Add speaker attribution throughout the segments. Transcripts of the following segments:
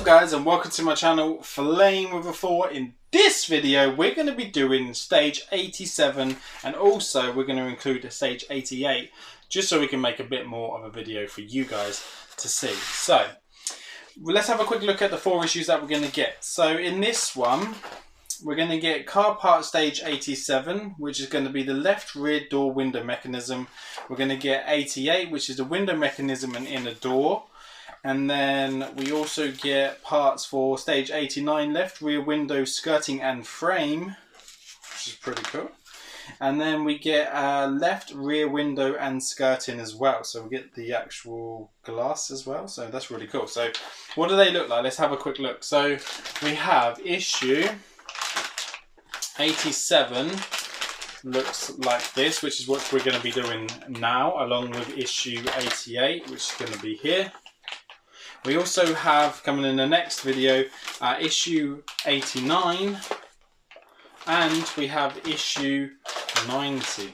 Speaker 1: What's up guys, and welcome to my channel Flame with a 4. In this video we're going to be doing stage 87 and also we're going to include a stage 88 just so we can make a bit more of a video for you guys to see. So let's have a quick look at the 4 issues that we're going to get. So in this one we're going to get car part stage 87, which is going to be the left rear door window mechanism. We're going to get 88, which is the window mechanism and inner door. And then we also get parts for stage 89, left rear window skirting and frame, which is pretty cool. And then we get left rear window and skirting as well. So we get the actual glass as well. So that's really cool. So what do they look like? Let's have a quick look. So we have issue 87 looks like this, which is what we're going to be doing now, along with issue 88, which is going to be here. We also have, coming in the next video, issue 89, and we have issue 90,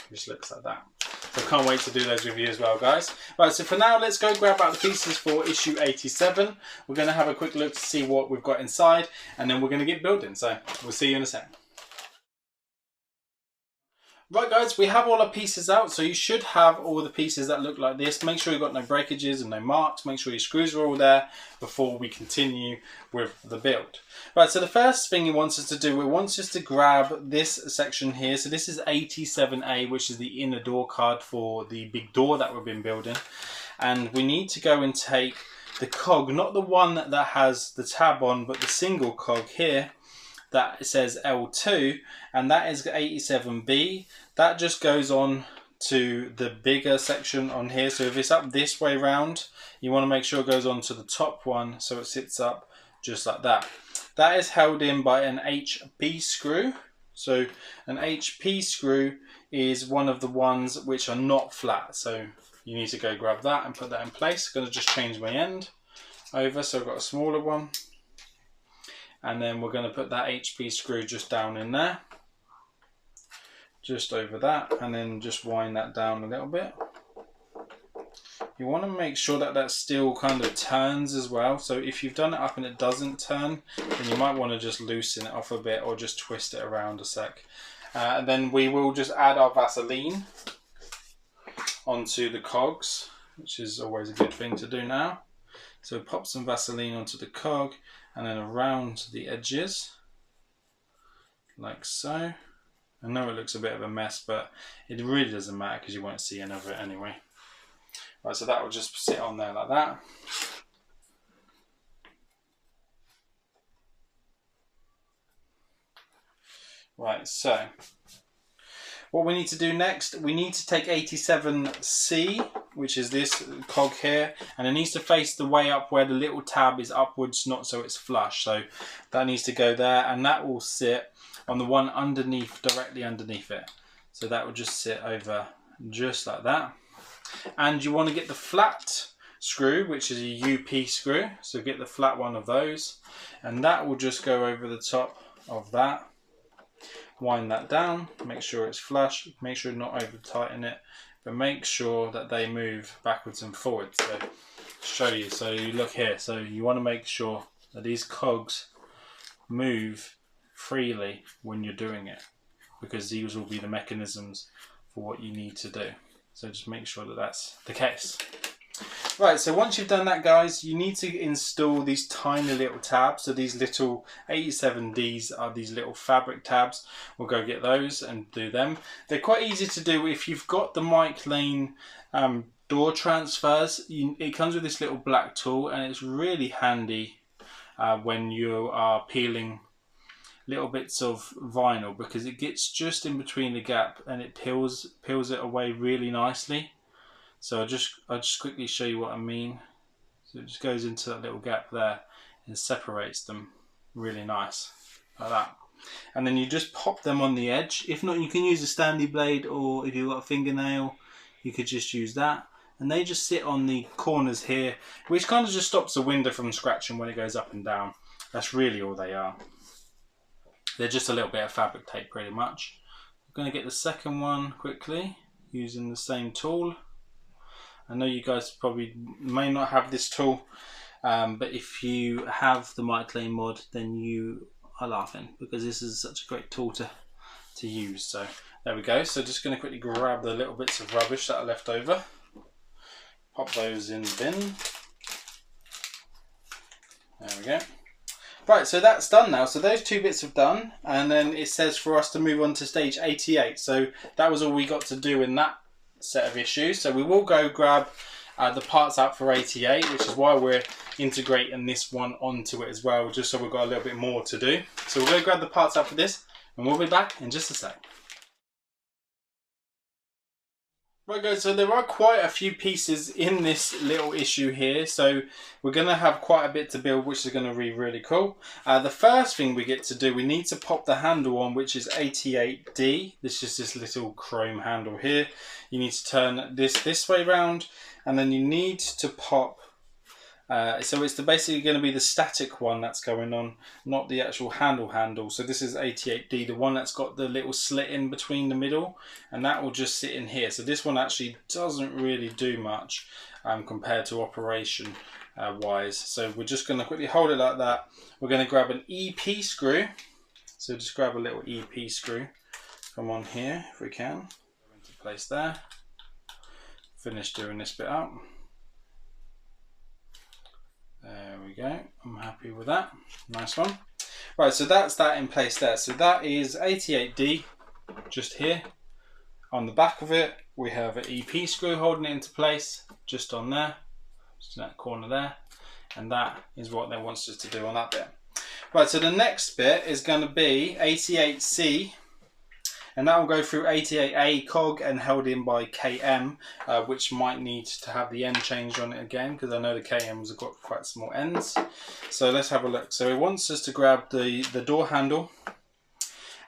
Speaker 1: which looks like that. So I can't wait to do those with you as well, guys. Right, so for now, let's go grab out the pieces for issue 87. We're going to have a quick look to see what we've got inside, and then we're going to get building. So we'll see you in a second. Right guys, we have all our pieces out, so you should have all the pieces that look like this. Make sure you've got no breakages and no marks. Make sure your screws are all there before we continue with the build. Right, so the first thing it wants us to do, it wants us to grab this section here. So this is 87A, which is the inner door card for the big door that we've been building. And we need to go and take the cog, not the one that has the tab on, but the single cog here. That says L2, and that is 87B. That just goes on to the bigger section on here. So if it's up this way round, you want to make sure it goes on to the top one so it sits up just like that. That is held in by an HP screw. So an HP screw is one of the ones which are not flat. So you need to go grab that and put that in place. I'm going to just change my end over, so I've got a smaller one. And then we're going to put that HP screw just down in there, just over that, and then just wind that down a little bit. You want to make sure that that still kind of turns as well. So if you've done it up and it doesn't turn, then you might want to just loosen it off a bit or just twist it around a sec. And then we will just add our Vaseline onto the cogs, which is always a good thing to do now. So pop some Vaseline onto the cog and then around the edges, like so. I know it looks a bit of a mess, but it really doesn't matter because you won't see any of it anyway. Right, so that will just sit on there like that. Right, so what we need to do next, we need to take 87C, which is this cog here, and it needs to face the way up where the little tab is upwards, not so it's flush. So that needs to go there, and that will sit on the one underneath, directly underneath it. So that will just sit over just like that. And you want to get the flat screw, which is a UP screw. So get the flat one of those, and that will just go over the top of that. Wind that down, make sure it's flush, make sure not over tighten it, but make sure that they move backwards and forwards. So show you, so you look here, so you want to make sure that these cogs move freely when you're doing it, because these will be the mechanisms for what you need to do. So just make sure that that's the case. Right, so once you've done that, guys, you need to install these tiny little tabs. So these little 87Ds are these little fabric tabs. We'll go get those and do them. They're quite easy to do if you've got the Mike Lane door transfers. It comes with this little black tool, and it's really handy when you are peeling little bits of vinyl, because it gets just in between the gap and it peels it away really nicely. So I'll just quickly show you what I mean. So it just goes into that little gap there and separates them really nice, like that. And then you just pop them on the edge. If not, you can use a standy blade, or if you've got a fingernail, you could just use that. And they just sit on the corners here, which kind of just stops the window from scratching when it goes up and down. That's really all they are. They're just a little bit of fabric tape pretty much. I'm going to get the second one quickly using the same tool. I know you guys probably may not have this tool But if you have the My Clay mod, then you are laughing, because this is such a great tool to use. So there we go. So just going to quickly grab the little bits of rubbish that are left over, pop those in the bin. There we go. Right, so that's done now. So those two bits have done, and then it says for us to move on to stage 88. So that was all we got to do in that set of issues. So we will go grab the parts out for 88, which is why we're integrating this one onto it as well, just so we've got a little bit more to do. So we'll go grab the parts out for this, and we'll be back in just a sec. Right guys, so there are quite a few pieces in this little issue here, so we're going to have quite a bit to build, which is going to be really cool. The first thing we get to do, we need to pop the handle on, which is 88D. This is this little chrome handle here. You need to turn this way round, and then you need to pop, so it's basically going to be the static one that's going on, not the actual handle. So this is 88D, the one that's got the little slit in between the middle, and that will just sit in here. So this one actually doesn't really do much compared to operation wise. So we're just going to quickly hold it like that. We're going to grab an EP screw. So just grab a little EP screw from on here if we can. Go into place there. Finish doing this bit up. There we go, I'm happy with that. Nice one. Right, so that's that in place there. So that is 88D, just here. On the back of it, we have an EP screw holding it into place, just on there, just in that corner there. And that is what they want us to do on that bit. Right, so the next bit is going to be 88C. And that will go through 88A cog and held in by KM, which might need to have the end changed on it again, because I know the KMs have got quite small ends. So let's have a look. So it wants us to grab the door handle,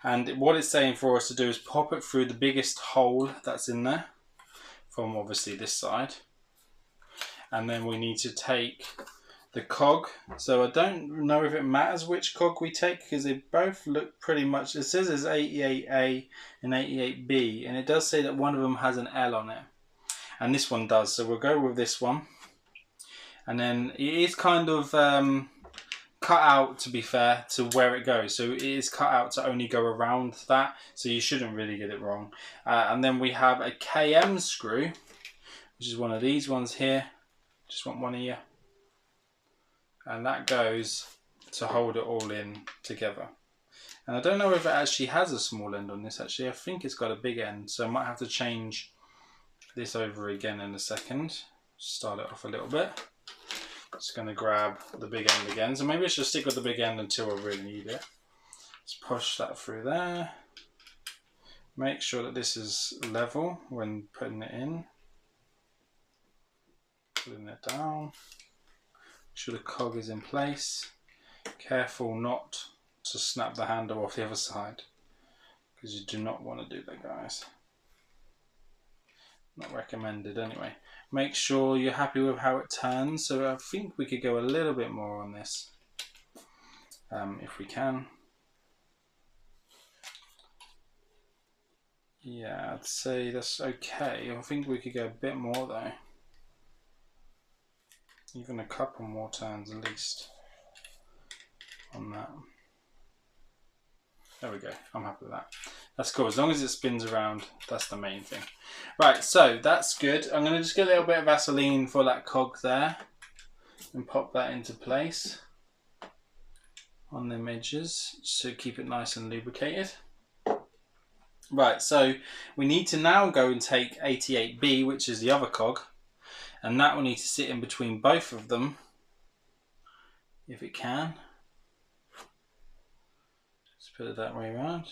Speaker 1: and what it's saying for us to do is pop it through the biggest hole that's in there, from obviously this side. And then we need to take the cog. So I don't know if it matters which cog we take, because they both look pretty much, it says there's 88A and 88B, and it does say that one of them has an L on it, and this one does. So we'll go with this one. And then it is kind of cut out, to be fair, to where it goes. So it is cut out to only go around that, so you shouldn't really get it wrong. And then we have a KM screw, which is one of these ones here. Just want one here. And that goes to hold it all in together. And I don't know if it actually has a small end on this. Actually, I think it's got a big end, so I might have to change this over again in a second. Start it off a little bit. Just going to grab the big end again. So maybe I should stick with the big end until I really need it. Let's push that through there. Make sure that this is level when putting it in. Putting it down. Make sure the cog is in place. Careful not to snap the handle off the other side, because you do not want to do that, guys. Not recommended anyway. Make sure you're happy with how it turns. So I think we could go a little bit more on this if we can. Yeah, I'd say that's okay. I think we could go a bit more though. Even a couple more turns at least on that. There we go, I'm happy with that. That's cool, as long as it spins around, that's the main thing. Right, so that's good. I'm going to just get a little bit of Vaseline for that cog there and pop that into place on them edges, so keep it nice and lubricated. Right, so we need to now go and take 88B, which is the other cog, and that will need to sit in between both of them, if it can. Let's put it that way around.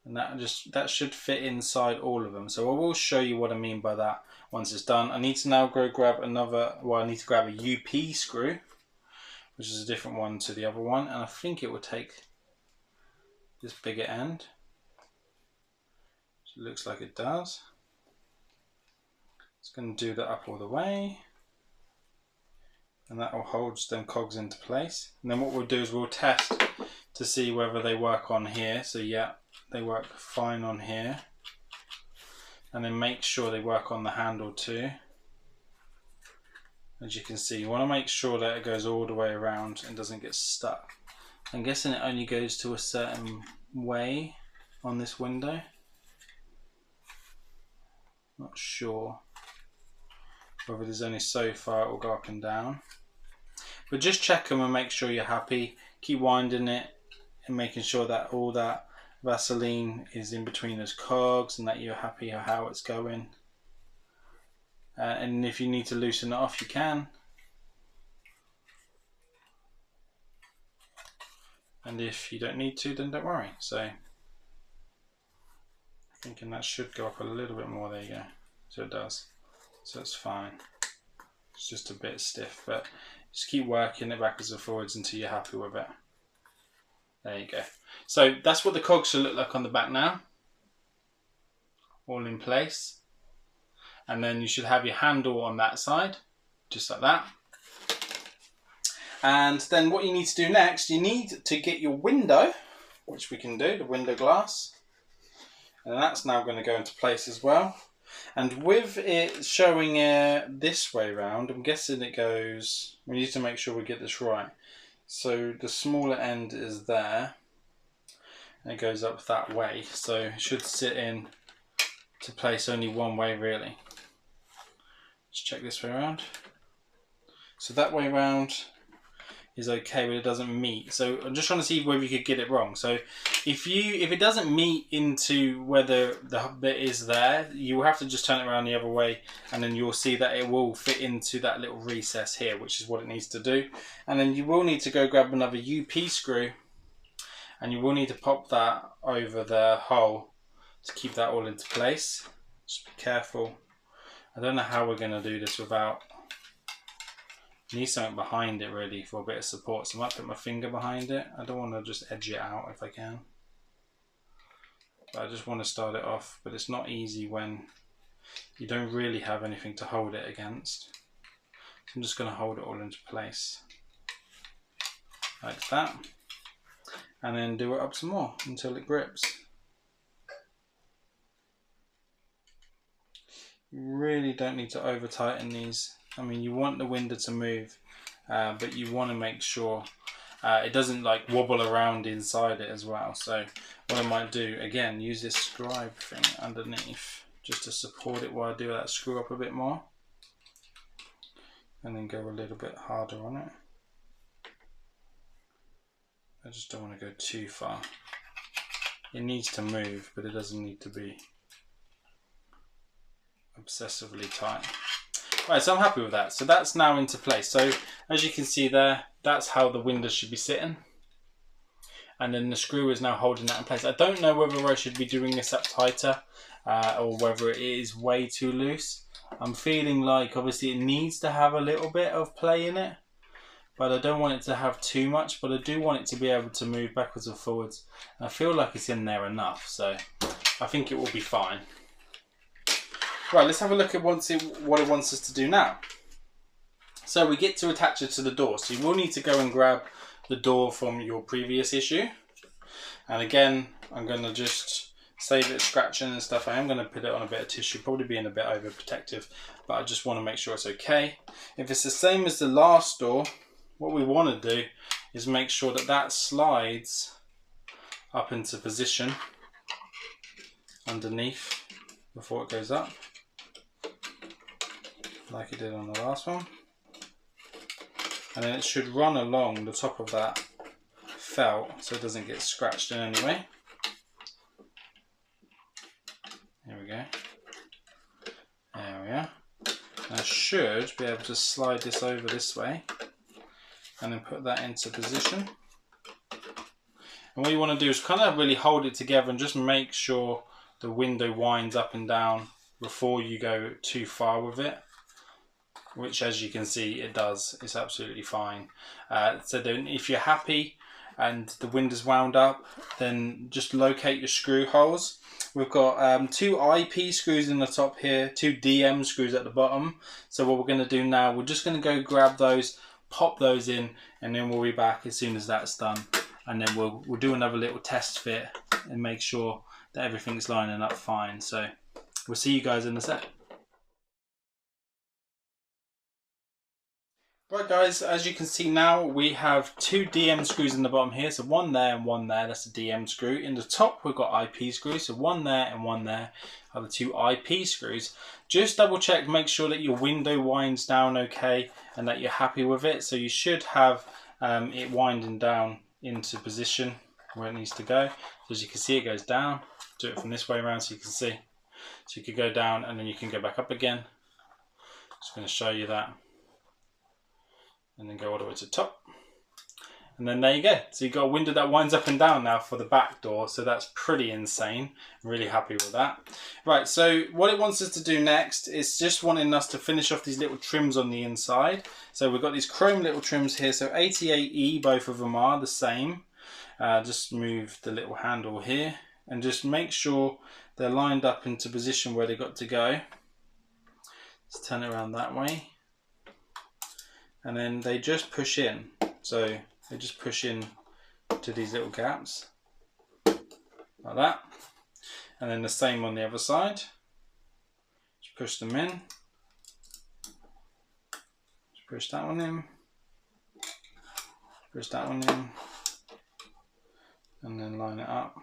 Speaker 1: And that should fit inside all of them. So I will show you what I mean by that once it's done. I need to now go grab another, well, I need to grab a UP screw, which is a different one to the other one, and I think it will take this bigger end. So it looks like it does. It's going to do that up all the way, and that will hold them cogs into place. And then what we'll do is we'll test to see whether they work on here. So yeah, they work fine on here, and then make sure they work on the handle too. As you can see, you want to make sure that it goes all the way around and doesn't get stuck. I'm guessing it only goes to a certain way on this window. Not sure whether there's only so far it will go up and down. But just check them and make sure you're happy. Keep winding it and making sure that all that Vaseline is in between those cogs and that you're happy how it's going. And if you need to loosen it off, you can. And if you don't need to, then don't worry. So, thinking that should go up a little bit more. There you go. So it does. So it's fine. It's just a bit stiff, but just keep working it backwards and forwards until you're happy with it. There you go. So that's what the cogs should look like on the back now. All in place. And then you should have your handle on that side, just like that. And then what you need to do next, you need to get your window, which we can do, the window glass. And that's now going to go into place as well. And with it showing this way round, I'm guessing it goes, we need to make sure we get this right. So the smaller end is there, and it goes up that way. So it should sit in to place only one way really. Let's check this way around. So that way around is okay, but it doesn't meet. So I'm just trying to see whether you could get it wrong. So if it doesn't meet into whether the bit is there, you will have to just turn it around the other way, and then you'll see that it will fit into that little recess here, which is what it needs to do. And then you will need to go grab another UP screw, and you will need to pop that over the hole to keep that all into place. Just be careful. I don't know how we're going to do this without... need something behind it really for a bit of support, so I might put my finger behind it. I don't want to just edge it out if I can, but I just want to start it off. But it's not easy when you don't really have anything to hold it against. So I'm just going to hold it all into place like that, and then do it up some more until it grips. You really don't need to over tighten these. I mean, you want the window to move, but you want to make sure it doesn't like wobble around inside it as well. So what I might do, again, use this scribe thing underneath just to support it while I do that, screw up a bit more, and then go a little bit harder on it. I just don't want to go too far. It needs to move, but it doesn't need to be obsessively tight. Right, so I'm happy with that. So that's now into place. So as you can see there, that's how the window should be sitting. And then the screw is now holding that in place. I don't know whether I should be doing this up tighter or whether it is way too loose. I'm feeling like obviously it needs to have a little bit of play in it, but I don't want it to have too much, but I do want it to be able to move backwards and forwards. I feel like it's in there enough, so I think it will be fine. Right, let's have a look at what it wants us to do now. So we get to attach it to the door. So you will need to go and grab the door from your previous issue. And again, I'm going to just save it scratching and stuff. I am going to put it on a bit of tissue, probably being a bit overprotective, but I just want to make sure it's okay. If it's the same as the last door, what we want to do is make sure that that slides up into position underneath before it goes up, like it did on the last one. And then it should run along the top of that felt so it doesn't get scratched in any way. There we go. There we are. I should be able to slide this over this way and then put that into position. And what you want to do is kind of really hold it together and just make sure the window winds up and down before you go too far with it, which as you can see it does. It's absolutely fine. So then if you're happy and the window's wound up, then just locate your screw holes. We've got 2 IP screws in the top here, 2 DM screws at the bottom. So what we're going to do now, we're just going to go grab those, pop those in, and then we'll be back as soon as that's done. And then we'll do another little test fit and make sure that everything's lining up fine. So we'll see you guys in a sec. Right guys, as you can see now, we have two DM screws in the bottom here. So one there and one there, that's a DM screw. In the top we've got IP screws, so one there and one there are the two IP screws. Just double check, make sure that your window winds down okay and that you're happy with it. So you should have it winding down into position where it needs to go. So as you can see, it goes down. Do it from this way around so you can see. So you could go down and then you can go back up again. Just going to show you that. And then go all the way to the top. And then there you go. So you've got a window that winds up and down now for the back door. So that's pretty insane. I'm really happy with that. Right, so what it wants us to do next is just wanting us to finish off these little trims on the inside. So we've got these chrome little trims here. So 88E, both of them are the same. Just move the little handle here. And just make sure they're lined up into position where they've got to go. Let's turn it around that way. And then they just push in. So they just push in to these little gaps. Like that. And then the same on the other side. Just push them in. Just push that one in. Push that one in. And then line it up.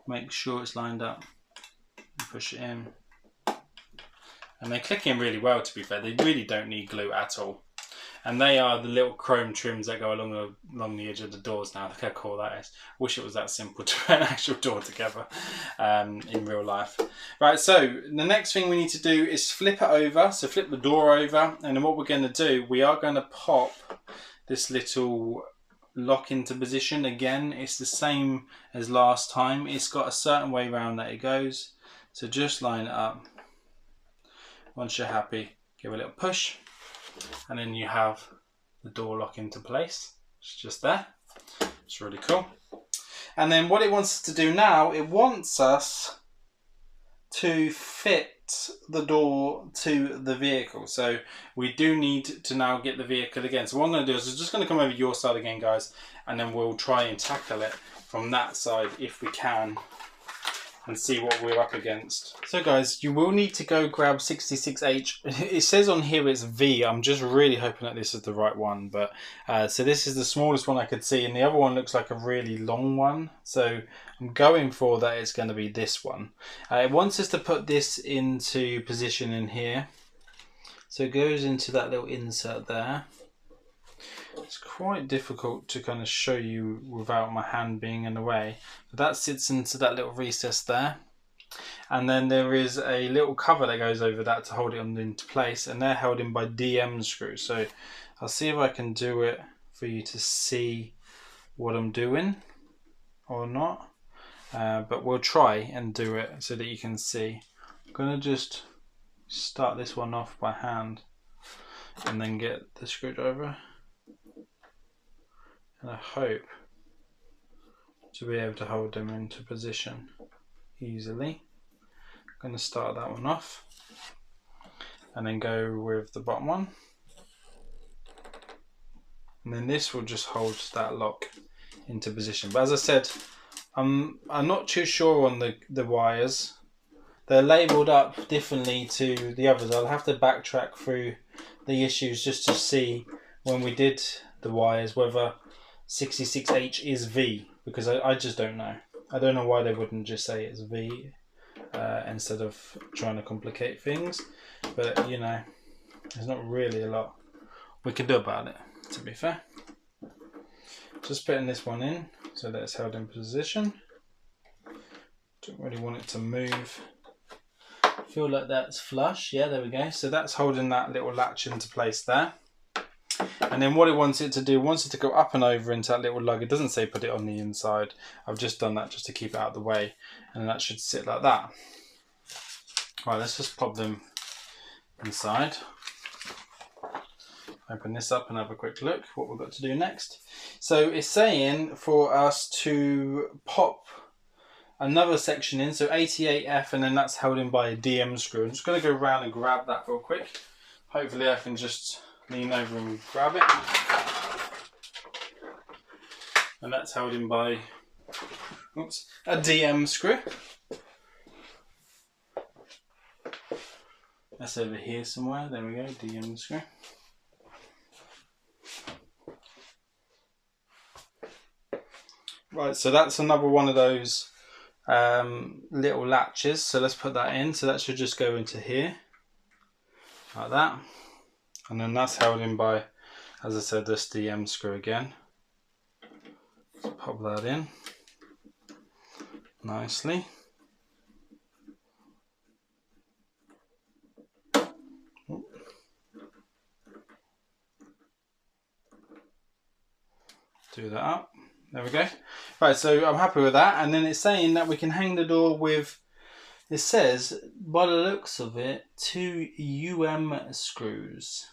Speaker 1: Make sure it's lined up. And push it in. And they click in really well, to be fair. They really don't need glue at all. And they are the little chrome trims that go along the edge of the doors now. Look how cool that is. Wish it was that simple to put an actual door together in real life. Right, so the next thing we need to do is flip it over. So flip the door over. And then what we're going to do, we are going to pop this little lock into position. Again, it's the same as last time. It's got a certain way around that it goes. So just line it up. Once you're happy, give a little push, and then you have the door lock into place. It's just there. It's really cool. And then what it wants us to do now, it wants us to fit the door to the vehicle. So we do need to now get the vehicle again. So what I'm going to do is I'm just going to come over your side again, guys, and then we'll try and tackle it from that side if we can, and see what we're up against. So guys, you will need to go grab 66H. It says on here it's V. I'm just really hoping that this is the right one. But so this is the smallest one I could see, and the other one looks like a really long one. So I'm going for that it's going to be this one. It wants us to put this into position in here. So it goes into that little insert there. It's quite difficult to kind of show you without my hand being in the way. But that sits into that little recess there. And then there is a little cover that goes over that to hold it into place. And they're held in by DM screws. So I'll see if I can do it for you to see what I'm doing or not. But we'll try and do it so that you can see. I'm going to just start this one off by hand and then get the screwdriver. And I hope to be able to hold them into position easily. I'm going to start that one off and then go with the bottom one. And then this will just hold that lock into position. But as I said, I'm not too sure on the wires. They're labelled up differently to the others. I'll have to backtrack through the issues just to see when we did the wires whether 66H is V, because I just don't know. I don't know why they wouldn't just say it's V instead of trying to complicate things. But, you know, there's not really a lot we can do about it, to be fair. Just putting this one in so that it's held in position. Don't really want it to move. Feel like that's flush. Yeah, there we go. So that's holding that little latch into place there. And then what it wants it to do, wants it to go up and over into that little lug. It doesn't say put it on the inside. I've just done that just to keep it out of the way. And that should sit like that. Right, let's just pop them inside. Open this up and have a quick look what we've got to do next. So it's saying for us to pop another section in, so 88F, and then that's held in by a DM screw. I'm just going to go around and grab that real quick. Hopefully I can just lean over and grab it. And that's held in by a DM screw. That's over here somewhere. There we go, DM screw. Right, so that's another one of those little latches. So let's put that in. So that should just go into here, like that. And then that's held in by, as I said, this DM screw again. Let's pop that in nicely. Do that up. There we go. Right, so I'm happy with that. And then it's saying that we can hang the door with, it says, by the looks of it, 2 screws.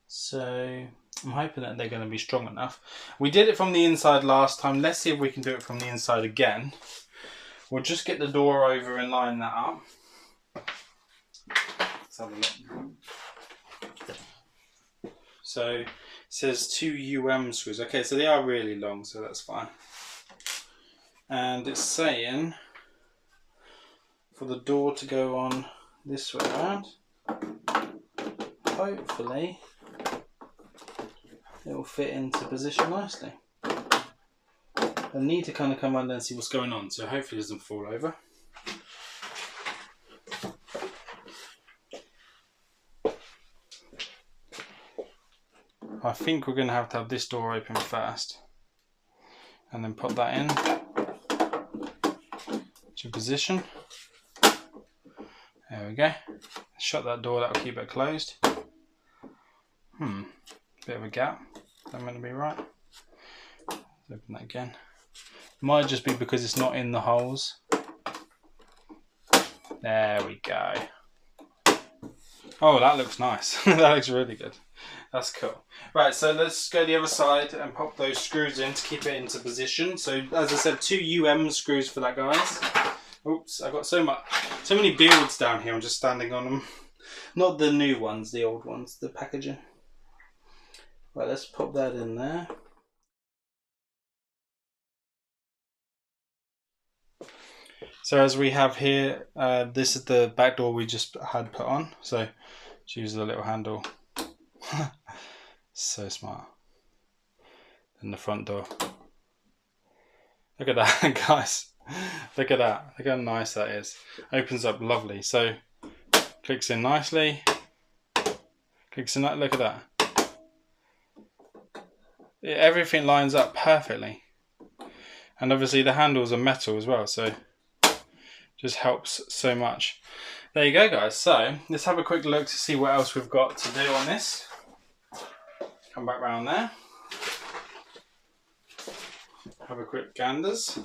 Speaker 1: So I'm hoping that they're going to be strong enough. We did it from the inside last time. Let's see if we can do it from the inside again. We'll just get the door over and line that up. Let's have a look. So it says 2 screws. Okay, so they are really long, so that's fine. And it's saying for the door to go on this way around. Hopefully it will fit into position nicely. I need to kind of come under and see what's going on, so hopefully it doesn't fall over. I think we're going to have this door open first and then put that in to position. There we go. Shut that door, that'll keep it closed. Bit of a gap. Is that meant to be right? Let's open that again. Might just be because it's not in the holes. There we go. Oh, that looks nice. That looks really good. That's cool. Right, so let's go the other side and pop those screws in to keep it into position. So as I said, 2 screws for that, guys. Oops, I've got so many builds down here. I'm just standing on them. Not the new ones, the old ones, the packaging. Right, let's pop that in there. So as we have here, this is the back door we just had put on. So just use the little handle. So smart. And the front door. Look at that, guys. Look at that. Look how nice that is. Opens up lovely. So clicks in nicely. Clicks in. Look at that. Everything lines up perfectly. And obviously the handles are metal as well, so just helps so much. There you go, guys. So let's have a quick look to see what else we've got to do on this. Come back round there. Have a quick ganders.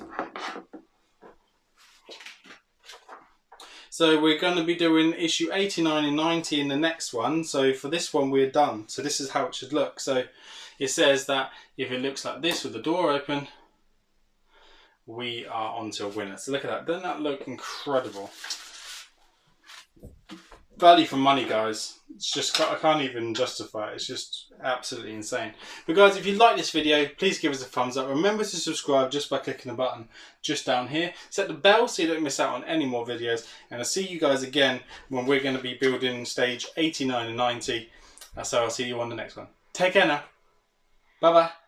Speaker 1: So we're going to be doing issue 89 and 90 in the next one. So for this one we're done. So this is how it should look. So it says that if it looks like this with the door open, we are onto a winner. So look at that. Doesn't that look incredible? Value for money, guys. It's just, I can't even justify it. It's just absolutely insane. But guys, if you like this video, please give us a thumbs up. Remember to subscribe just by clicking the button just down here. Set the bell so you don't miss out on any more videos. And I'll see you guys again when we're going to be building stage 89 and 90. So I'll see you on the next one. Take care now. Bye bye.